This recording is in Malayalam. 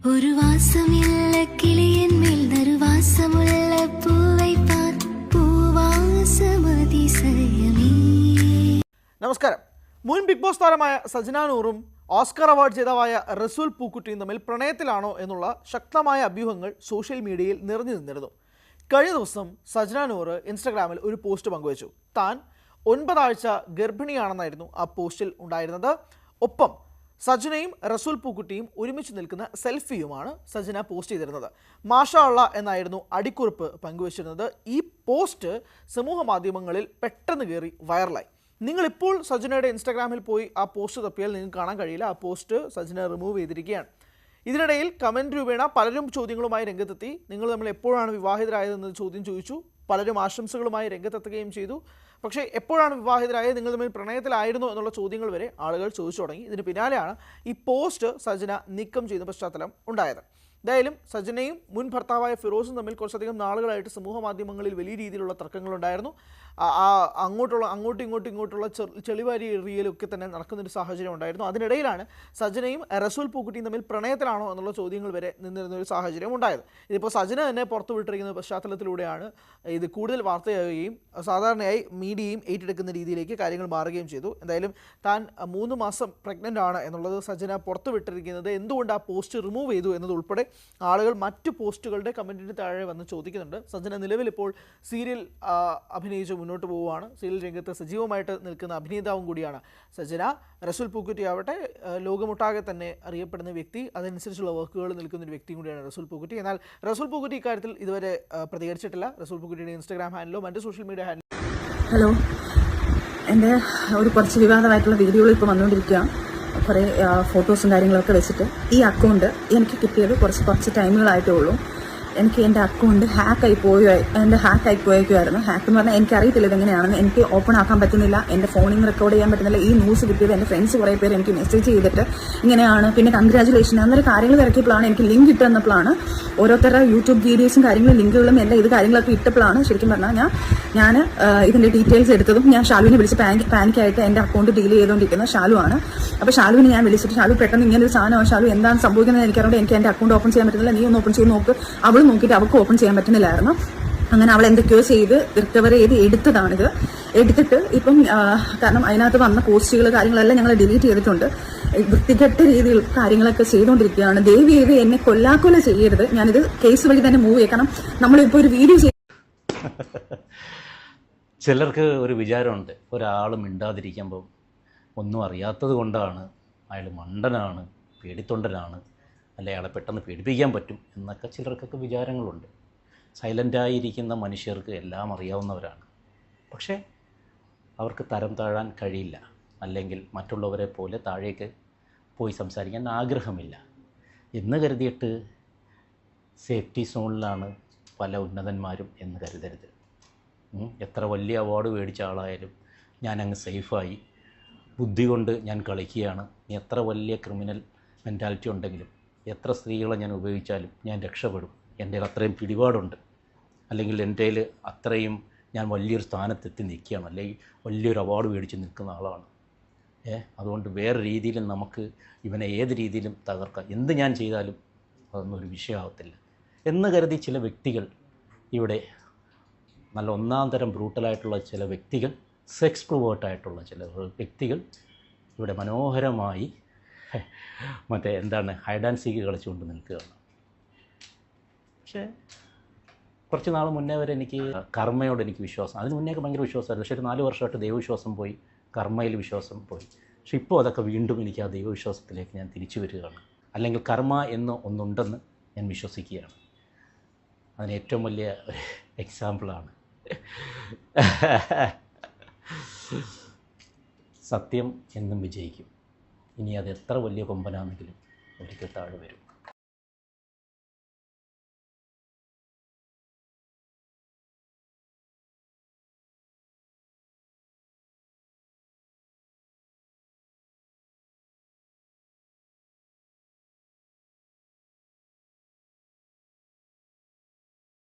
ഒരു വാസമില്ല കിളിയൻ മേൽ നറുവാസമുള്ള പൂവൈ പാർ പൂവാസമതിശയമേ. നമസ്കാരം. മുൻ ബിഗ് ബോസ് താരമായ സജന നൂറും ഓസ്കർ അവാർഡ് ജേതാവായ റസൂൽ പൂക്കുട്ടിയും തമ്മിൽ പ്രണയത്തിലാണോ എന്നുള്ള ശക്തമായ അഭ്യൂഹങ്ങൾ സോഷ്യൽ മീഡിയയിൽ നിറഞ്ഞു നിന്നിരുന്നു. കഴിഞ്ഞ ദിവസം സജന നൂറ് ഇൻസ്റ്റഗ്രാമിൽ ഒരു പോസ്റ്റ് പങ്കുവച്ചു. താൻ 9 ആഴ്ച ഗർഭിണിയാണെന്നായിരുന്നു ആ പോസ്റ്റിൽ ഉണ്ടായിരുന്നത്. ഒപ്പം സജനയും റസൂൽ പൂക്കുട്ടിയും ഒരുമിച്ച് നിൽക്കുന്ന സെൽഫിയുമാണ് സജന പോസ്റ്റ് ചെയ്തിരുന്നത്. മാഷാ അള്ളാ എന്നായിരുന്നു അടിക്കുറിപ്പ് പങ്കുവച്ചിരുന്നത്. ഈ പോസ്റ്റ് സമൂഹ മാധ്യമങ്ങളിൽ പെട്ടെന്ന് കയറി വൈറലായി. നിങ്ങളിപ്പോൾ സജനയുടെ ഇൻസ്റ്റാഗ്രാമിൽ പോയി ആ പോസ്റ്റ് തപ്പിയാൽ നിങ്ങൾക്ക് കാണാൻ കഴിയില്ല. ആ പോസ്റ്റ് സജന റിമൂവ് ചെയ്തിരിക്കുകയാണ്. ഇതിനിടയിൽ കമൻറ്റ് രൂപേണ പലരും ചോദ്യങ്ങളുമായി രംഗത്തെത്തി. നിങ്ങൾ നമ്മൾ എപ്പോഴാണ് വിവാഹിതരായതെന്ന് ചോദ്യം ചോദിച്ചു. പലരും ആശംസകളുമായി രംഗത്തെത്തുകയും ചെയ്തു. പക്ഷേ എപ്പോഴാണ് വിവാഹിതരായത്, നിങ്ങൾ തമ്മിൽ പ്രണയത്തിലായിരുന്നോ എന്നുള്ള ചോദ്യങ്ങൾ വരെ ആളുകൾ ചോദിച്ചു തുടങ്ങി. ഇതിന് പിന്നാലെയാണ് ഈ പോസ്റ്റ് സജന നീക്കം ചെയ്ത പശ്ചാത്തലം ഉണ്ടായത്. എന്തായാലും സജനയും മുൻ ഭർത്താവായ ഫിറോസും തമ്മിൽ കുറച്ചധികം നാളുകളായിട്ട് സമൂഹ മാധ്യമങ്ങളിൽ വലിയ രീതിയിലുള്ള തർക്കങ്ങളുണ്ടായിരുന്നു. അങ്ങോട്ടും ഇങ്ങോട്ടുള്ള ചെളിവാരി എറിയലൊക്കെ തന്നെ നടക്കുന്നൊരു സാഹചര്യം ഉണ്ടായിരുന്നു. അതിനിടയിലാണ് സജനയും റസൂൽ പൂക്കുട്ടിയും തമ്മിൽ പ്രണയത്തിലാണോ എന്നുള്ള ചോദ്യങ്ങൾ വരെ നിന്നിരുന്നൊരു സാഹചര്യം ഉണ്ടായത്. ഇതിപ്പോൾ സജന തന്നെ പുറത്തുവിട്ടിരിക്കുന്ന പശ്ചാത്തലത്തിലൂടെയാണ് ഇത് കൂടുതൽ വാർത്തയാവുകയും സാധാരണയായി മീഡിയയും ഏറ്റെടുക്കുന്ന രീതിയിലേക്ക് കാര്യങ്ങൾ മാറുകയും ചെയ്തു. എന്തായാലും താൻ 3 മാസം പ്രഗ്നൻ്റ് ആണ് എന്നുള്ളത് സജന പുറത്തുവിട്ടിരിക്കുന്നത് എന്തുകൊണ്ട് ആ പോസ്റ്റ് റിമൂവ് ചെയ്തു എന്നതുൾപ്പെടെ ആളുകൾ മറ്റു പോസ്റ്റുകളുടെ കമൻറ്റിന് താഴെ വന്ന് ചോദിക്കുന്നുണ്ട്. സജന നിലവിൽ ഇപ്പോൾ സീരിയൽ അഭിനയിച്ച് മുന്നോട്ട് പോവുകയാണ്. സീരിയൽ രംഗത്ത് സജീവമായിട്ട് നിൽക്കുന്ന അഭിനേതാവും കൂടിയാണ് സജന. റസൂൽ പൂക്കുട്ടി ആവട്ടെ ലോകമൊട്ടാകെ തന്നെ അറിയപ്പെടുന്ന വ്യക്തി, അതനുസരിച്ചുള്ള വർക്കുകൾ നിൽക്കുന്ന ഒരു വ്യക്തിയും കൂടിയാണ് റസൂൽ പൂക്കുട്ടി. എന്നാൽ റസൂൽ പൂക്കുട്ടി ഇക്കാര്യത്തിൽ ഇതുവരെ പ്രതികരിച്ചിട്ടില്ല. റസൂൽ പൂക്കുട്ടിയുടെ ഇൻസ്റ്റാഗ്രാം ഹാൻഡിലോ മറ്റ് സോഷ്യൽ മീഡിയ ഹാൻഡിലോ. ഹലോ, എൻ്റെ കുറച്ച് വിവാദമായിട്ടുള്ള വീഡിയോകൾ ഇപ്പോൾ വന്നുകൊണ്ടിരിക്കുക. കുറേ ഫോട്ടോസും കാര്യങ്ങളൊക്കെ വെച്ചിട്ട് ഈ അക്കൗണ്ട് എനിക്ക് കിട്ടിയത് കുറച്ച് ടൈമുകളായിട്ടേ ഉള്ളൂ. എനിക്ക് എൻ്റെ അക്കൗണ്ട് ഹാക്കായി പോയേക്കുമായിരുന്നു. ഹാക്ക് എന്ന് പറഞ്ഞാൽ എനിക്കറിയത്തില്ല ഇതെങ്ങനെയാണെന്ന്. എനിക്ക് ഓപ്പൺ ആക്കാൻ പറ്റുന്നില്ല, എൻ്റെ ഫോണിൽ നിന്ന് റെക്കോർഡ് ചെയ്യാൻ പറ്റുന്നില്ല. ഈ ന്യൂസ് കിട്ടിയത് എൻ്റെ ഫ്രണ്ട്സ് കുറേ പേര് എനിക്ക് മെസ്സേജ് ചെയ്തിട്ട് ഇങ്ങനെയാണ്, പിന്നെ കൺഗ്രാജുലേഷൻ അന്നേരം കാര്യങ്ങൾ തിരക്കിയപ്പോഴാണ് എനിക്ക് ലിങ്ക് ഇട്ടുതന്നപ്പോഴാണ് ഓരോരുത്തരുടെ യൂട്യൂബ് വീഡിയോസും കാര്യങ്ങളും ലിങ്കുകളും എല്ലാം ഇത് കാര്യങ്ങളൊക്കെ ഇട്ടപ്പോഴാണ് ശരിക്കും പറഞ്ഞാൽ ഞാൻ ഇതിൻ്റെ ഡീറ്റെയിൽസ് എടുത്തതും ഞാൻ ഷാലുവിനെ വിളിച്ച് പാനിക്കായിട്ട് എൻ്റെ അക്കൗണ്ട് ഡീൽ ചെയ്തുകൊണ്ടിരിക്കുന്ന ഷാലുവാണ്. അപ്പോൾ ഷാലുവിനെ ഞാൻ വിളിച്ചിട്ട് ഷാലു പെട്ടെന്ന് ഇങ്ങനെ ഒരു സാധനമാണ്, ഷാലു എന്താണ് സംഭവിക്കുന്നത് എനിക്കറിയാം, എനിക്ക് എൻ്റെ അക്കൗണ്ട് ഓപ്പൺ ചെയ്യാൻ പറ്റുന്നില്ല, നീ ഒന്ന് ഓപ്പൺ ചെയ്ത് നോക്ക്. അവൾ നോക്കിയിട്ട് അവൾക്ക് ഓപ്പൺ ചെയ്യാൻ പറ്റുന്നില്ലായിരുന്നു. അങ്ങനെ അവൾ എന്തൊക്കെയോ ചെയ്ത് റിക്കവർ ചെയ്ത് എടുത്തതാണിത്. എടുത്തിട്ട് ഇപ്പം കാരണം അതിനകത്ത് വന്ന പോസ്റ്റുകൾ കാര്യങ്ങളെല്ലാം ഞങ്ങൾ ഡിലീറ്റ് ചെയ്തിട്ടുണ്ട്. വൃത്തികെട്ട രീതിയിൽ കാര്യങ്ങളൊക്കെ ചെയ്തുകൊണ്ടിരിക്കുകയാണ്. ദയവ് ചെയ്ത് എന്നെ കൊല്ലാക്കൊല ചെയ്യരുത്. ഞാനിത് കേസ് വഴി തന്നെ മൂവ് ചെയ്യണം. നമ്മളിപ്പോൾ ഒരു വീഡിയോ ചിലർക്ക് ഒരു വിചാരമുണ്ട്, ഒരാൾ മിണ്ടാതിരിക്കുമ്പോൾ ഒന്നും അറിയാത്തത് കൊണ്ടാണ്, അയാൾ മണ്ടനാണ്, പേടിത്തൊണ്ടനാണ്, അല്ലെ അയാളെ പെട്ടെന്ന് പേടിപ്പിക്കാൻ പറ്റും എന്നൊക്കെ ചിലർക്കൊക്കെ വിചാരങ്ങളുണ്ട്. സൈലൻ്റായിരിക്കുന്ന മനുഷ്യർക്ക് എല്ലാം അറിയാവുന്നവരാണ്. പക്ഷേ അവർക്ക് തരം താഴാൻ കഴിയില്ല, അല്ലെങ്കിൽ മറ്റുള്ളവരെ പോലെ താഴേക്ക് പോയി സംസാരിക്കാൻ ആഗ്രഹമില്ല എന്ന് കരുതിയിട്ട് സേഫ്റ്റി സോണിലാണ് പല ഉന്നതന്മാരും എന്ന് കരുതരുത്. എത്ര വലിയ അവാർഡ് മേടിച്ച ആളായാലും ഞാനങ്ങ് സേഫായി ബുദ്ധി കൊണ്ട് ഞാൻ കളിക്കുകയാണ്, എത്ര വലിയ ക്രിമിനൽ മെൻറ്റാലിറ്റി ഉണ്ടെങ്കിലും എത്ര സ്ത്രീകളെ ഞാൻ ഉപയോഗിച്ചാലും ഞാൻ രക്ഷപ്പെടും, എൻ്റെ അത്രയും പിടിപാടുണ്ട്, അല്ലെങ്കിൽ എൻ്റെ അത്രയും ഞാൻ വലിയൊരു സ്ഥാനത്തെത്തി നിൽക്കുകയാണ്, അല്ലെങ്കിൽ വലിയൊരു അവാർഡ് മേടിച്ച് നിൽക്കുന്ന ആളാണ്. അതുകൊണ്ട് വേറെ രീതിയിലും നമുക്ക് ഇവനെ ഏത് രീതിയിലും തകർക്കാം, എന്ത് ഞാൻ ചെയ്താലും അതൊന്നും ഒരു വിഷയമാകത്തില്ല എന്ന് കരുതി ചില വ്യക്തികൾ ഇവിടെ, നല്ല ഒന്നാം തരം ബ്രൂട്ടലായിട്ടുള്ള ചില വ്യക്തികൾ, സെക്സ് പ്രൊവേർട്ടായിട്ടുള്ള ചില വ്യക്തികൾ ഇവിടെ മനോഹരമായി ഹൈഡ് ആൻഡ് സീക്ക് കളിച്ചുകൊണ്ട് നിൽക്കുകയാണ്. പക്ഷേ കുറച്ച് നാൾ മുന്നേ വരെ എനിക്ക് കർമ്മയോട് എനിക്ക് വിശ്വാസം, അതിന് മുന്നേയൊക്കെ ഭയങ്കര വിശ്വാസമായിരുന്നു. പക്ഷേ ഒരു 4 വർഷമായിട്ട് ദൈവവിശ്വാസം പോയി, കർമ്മയിൽ വിശ്വാസം പോയി. പക്ഷേ ഇപ്പോൾ അതൊക്കെ വീണ്ടും എനിക്ക് ആ ദൈവവിശ്വാസത്തിലേക്ക് ഞാൻ തിരിച്ചു വരികയാണ്. അല്ലെങ്കിൽ കർമ്മ എന്ന് ഒന്നുണ്ടെന്ന് ഞാൻ വിശ്വസിക്കുകയാണ്. അതിന് ഏറ്റവും വലിയ എക്സാമ്പിളാണ് സത്യം എന്നും വിജയിക്കും. ഇനി അത് എത്ര വലിയ കൊമ്പനാണെങ്കിലും ഒരിക്കൽ താഴെ വരും.